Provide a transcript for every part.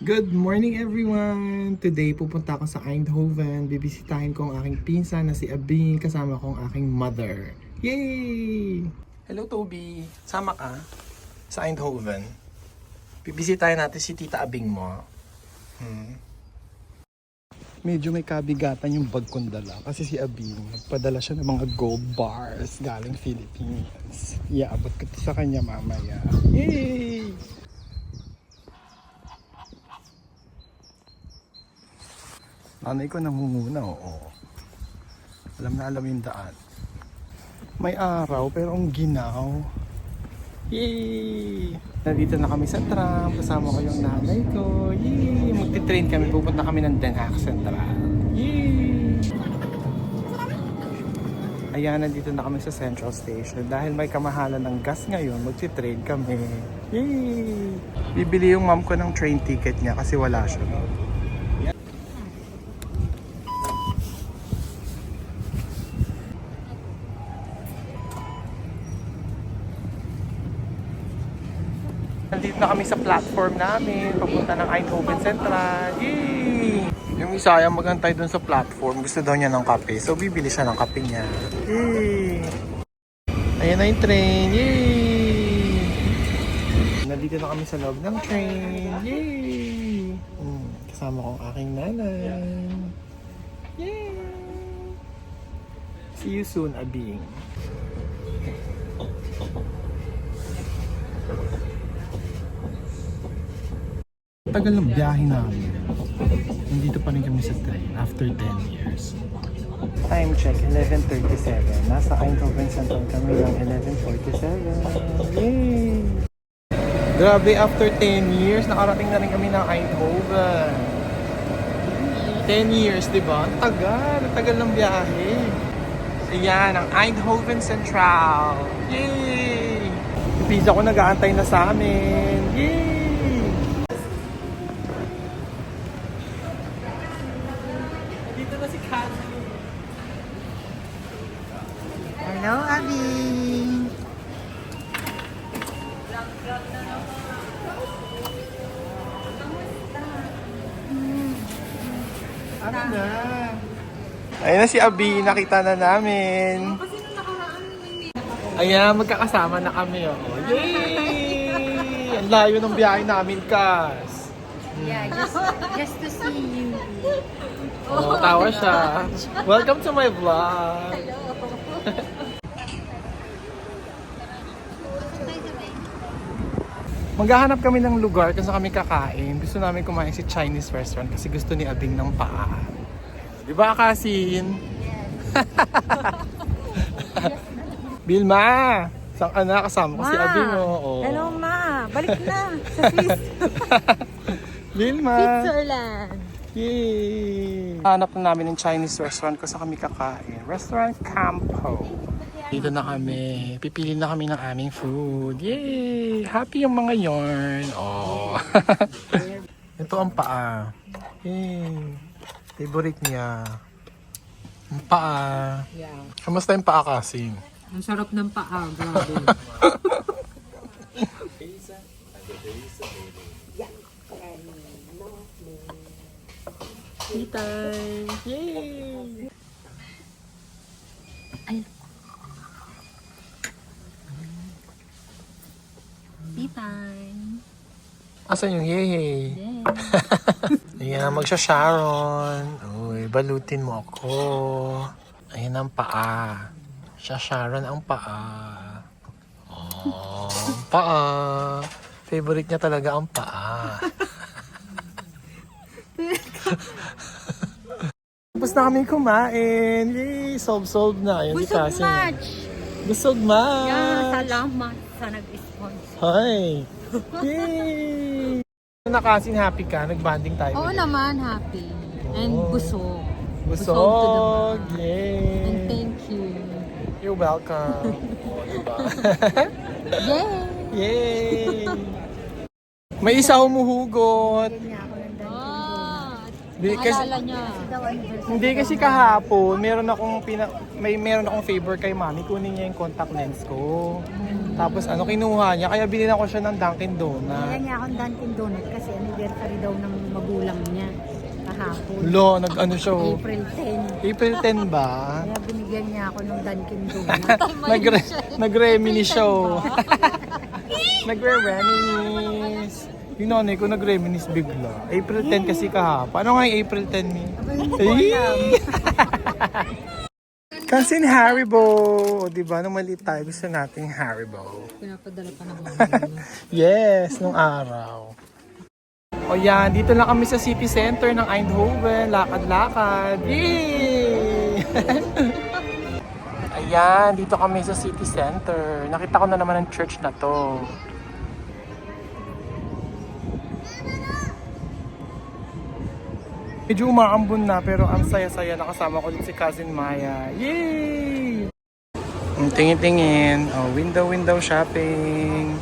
Good morning everyone! Today pupunta ako sa Eindhoven. Bibisitahin ko ang aking pinsan na si Abing kasama ko ang aking mother. Yay! Hello Toby! Sama ka sa Eindhoven. Bibisitahin natin si Tita Abing mo. Medyo may kabigatan yung bag kong dala kasi si Abing nagpadala siya ng mga gold bars galing Philippines. Iabot ko ito sa kanya mamaya. Yay! Nanay ko nangunguna, oo. Alam na alam yung daan. May araw pero ang ginaw. Yay! Nandito na kami sa tram. Kasama ko yung nanay ko. Yay! Magti-train kami. Pupunta kami ng Den Haag Central. Yay! Ayan, nandito na kami sa Central Station. Dahil may kamahalan ng gas ngayon, magti-train kami. Yay! Bibili yung mom ko ng train ticket niya kasi wala siya. Nandito na kami sa platform namin, papunta ng Eindhoven Central. Yay! Yung isa ay magantay doon sa platform, gusto daw niya ng kape. So bibili siya ng kape niya. Yay! Ayan na yung train. Yay! Nandito na kami sa loob ng train. Yay! Kasama ko ang aking nanay. Yay! See you soon, Abing. Tagal ng biyahe namin. Nandito pa rin kami sa train after 10 years. Time check, 11:37. Nasa Eindhoven Central kami ng 11:47. Yay! Grabe, after 10 years, nakarating na rin kami ng Eindhoven. 10 years, diba? Ang tagal ng biyahe. Ayan, ang Eindhoven Central. Yay! Yung pizza ko nag-aantay na sa amin. Yay! Hello, Abby! Ano na? Ayun na si Abby, nakita na namin. Ayan, magkakasama na kami. Oh. Yay! Ang layo ng biyahe namin, Kas. Yeah, just to see you. Oh, tawa siya. Welcome to my vlog. Maghahanap kami ng lugar kung saan kami kakain. Gusto namin kumain si Chinese restaurant kasi gusto ni Abing ng paa. Di ba, Kasin? Bilma! Saan ka na? Kasama ko si Abing. Oh. Hello, Ma! Balik na sa Swiss. Bilma! Switzerland. Yay! Hanap na namin ng Chinese restaurant kung saan kami kakain. Restaurant Campo. Dito na kami. Pipili na kami ng aming food. Yay! Happy yung mga yarn. Oh. Ito ang paa. Yay! Favorite niya. Ang paa. Yeah. Kamusta yung paa, Kasing? Ang sarap ng paa, grabe. Tea time! Yay! Ay. Tea time. Asan yung yay? Ayan, magsha-Sharon. Uy, balutin mo ako. Ayan ang paa. Sharon ang paa. Oh, ang paa. Favorite niya talaga ang paa. Tapos na kami kumain. Yay! Solve na. Ayan, Busog Kasi. match. Busog match. Yeah, salamat sa nag-sponsor. Hi! Yay! Nakasin happy ka? Nagbanding tayo. Oo naman, happy. And Oh. busog. Busog! to the max. Yay! And thank you. You're welcome. Oh, diba? Yay! Yay! May isa humuhugot. Oh, Di, kasi, Naalala niya. hindi kasi kahapon, meron akong favor kay mami, kunin niya yung contact lens ko. Tapos kinuha niya, kaya binila ko siya ng Dunkin Kaya Donut. niya akong Dunkin Donut kasi anniversary daw ng magulang niya kahapon. Lo, nag-ano siya, oh. April 10. April 10 ba? Kaya binigyan niya ako ng Dunkin Donut. Nag-reminis siya, oh. Nagre-reminis. Yung nanay ko nag-reminis bigla. April 10 kasi kahapon. Ano nga yung April 10 ni? Cousin Haribo! O diba, nung maliit tayo, gusto nating Haribo. Pinapadala pa naman. Yes, nung araw. O yan, dito lang kami sa city center ng Eindhoven. Lakad-lakad. Yay! Ayan, dito kami sa city center. Nakita ko na naman ang church na to. Medyo umaambon na pero ang saya-saya. Nakasama ko din si Cousin Maya. Yay! Tingin-tingin. Oh, window shopping.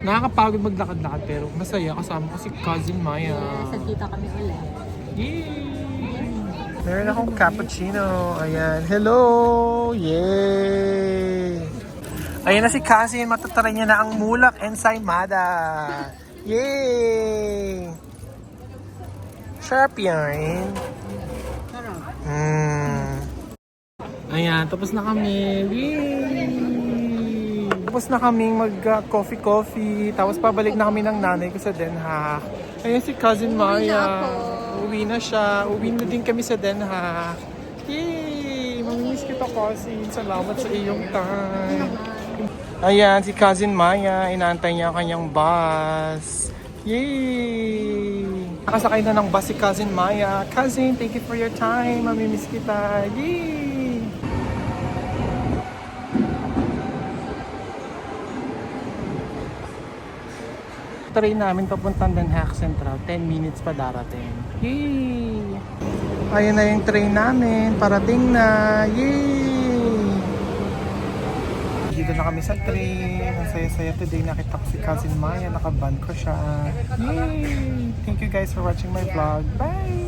Nakakapagod maglakad-lakad pero masaya kasama ko si Cousin Maya. Nagkita kami ulit. Yay! Meron akong cappuccino. Ayan. Hello! Yay! Ayan na si Cousin. Matatry niya na ang mulak ensaymada. Yay! Sharp yan. Ayan, tapos na kami. Yay! Tapos na kaming mag-coffee. Tapos pabalik na kami ng nanay ko sa Den Haag. Ayan si Cousin Maya. Uwi na siya. Uwi na din kami sa Den Haag. Yay! Mamimiss kita, Cousin. Salamat sa iyong time. Ayan, si Cousin Maya. Inaantay niya ang kanyang bus. Yay! Nakasakay na ng bus si Cousin Maya. Cousin, thank you for your time. Mamimiss kita. Yay! Train namin papuntang Den Haag Central. 10 minutes pa darating. Yay! Ayan na yung train namin. Parating na. Yay! Dito na kami sa train. Ang saya-saya today. Nakita ko si Cousin Maya. Nakaban ko siya. Yay! Thank you guys for watching my vlog. Bye!